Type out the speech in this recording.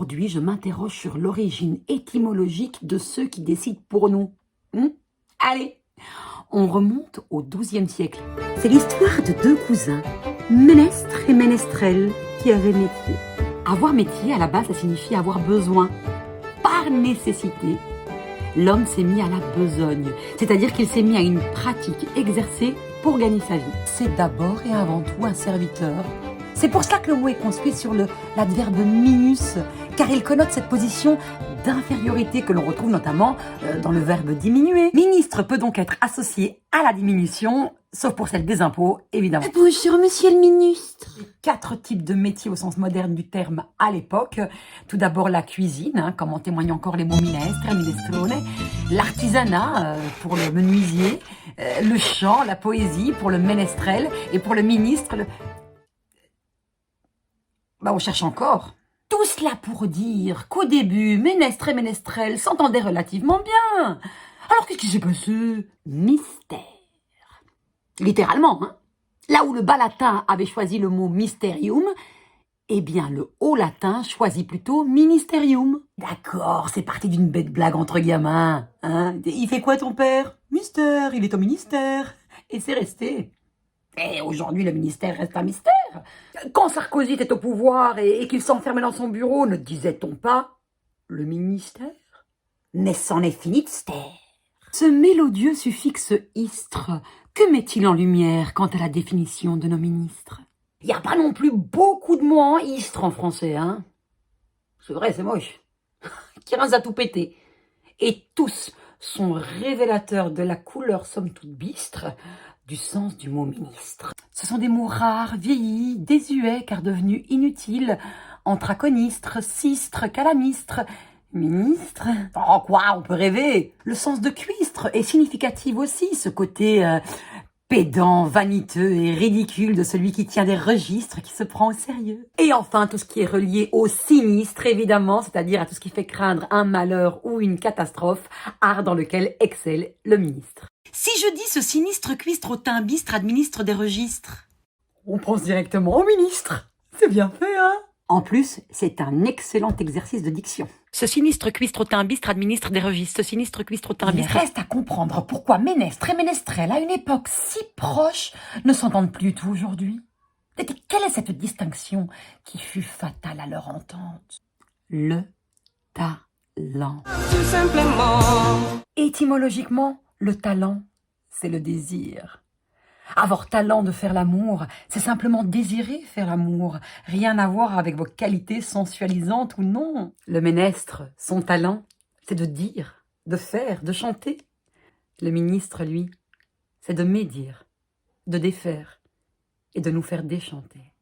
Aujourd'hui, je m'interroge sur l'origine étymologique de ceux qui décident pour nous. Allez, on remonte au XIIe siècle. C'est l'histoire de deux cousins, Ménestre et Ménestrel, qui avaient métier. Avoir métier, à la base, ça signifie avoir besoin. Par nécessité, l'homme s'est mis à la besogne, c'est-à-dire qu'il s'est mis à une pratique exercée pour gagner sa vie. C'est d'abord et avant tout un serviteur. C'est pour cela que le mot est construit sur l'adverbe minus, car il connote cette position d'infériorité que l'on retrouve notamment dans le verbe diminuer. Ministre peut donc être associé à la diminution, sauf pour celle des impôts, évidemment. Bonjour, monsieur le ministre. 4 types de métiers au sens moderne du terme à l'époque. Tout d'abord la cuisine, comme en témoignent encore les mots minestre, minestrone, l'artisanat pour le menuisier, le chant, la poésie pour le ménestrel, et pour le ministre, on cherche encore. Tout cela pour dire qu'au début, Ménestre et Ménestrel s'entendaient relativement bien. Alors qu'est-ce qui s'est passé? Mystère. Littéralement, hein. Là où le bas latin avait choisi le mot mysterium, eh bien le haut latin choisit plutôt ministerium. D'accord, c'est parti d'une bête blague entre gamins. Hein. Il fait quoi ton père? Mystère, il est au ministère. Et c'est resté. Et aujourd'hui, le ministère reste un mystère. Quand Sarkozy était au pouvoir et qu'il s'enfermait dans son bureau, ne disait-on pas le ministère? Mais c'en est fini de stère. Ce mélodieux suffixe istre, que met-il en lumière quant à la définition de nos ministres? Il n'y a pas non plus beaucoup de mots en istre en français, hein? C'est vrai, c'est moche. Qui rince à tout péter. Et tous sont révélateurs de la couleur somme toute bistre du sens du mot ministre. Ce sont des mots rares, vieillis, désuets, car devenus inutiles, anthraconistre, sistre, calamistre, ministre. Oh quoi, on peut rêver. Le sens de cuistre est significatif aussi, ce côté pédant, vaniteux et ridicule de celui qui tient des registres, qui se prend au sérieux. Et enfin, tout ce qui est relié au sinistre, évidemment, c'est-à-dire à tout ce qui fait craindre un malheur ou une catastrophe, art dans lequel excelle le ministre. Si je dis ce sinistre cuistre au teint bistre administre des registres, on pense directement au ministre. C'est bien fait, hein? En plus, c'est un excellent exercice de diction. Ce sinistre cuistre au teint bistre administre des registres. Ce sinistre cuistre au teint bistre... Il reste à comprendre pourquoi Ménestre et Ménestrel, à une époque si proche, ne s'entendent plus du tout aujourd'hui. Et quelle est cette distinction qui fut fatale à leur entente? Le talent. Tout simplement. Étymologiquement, le talent, c'est le désir. Avoir talent de faire l'amour, c'est simplement désirer faire l'amour. Rien à voir avec vos qualités sensualisantes ou non. Le ménestre, son talent, c'est de dire, de faire, de chanter. Le ministre, lui, c'est de médire, de défaire et de nous faire déchanter.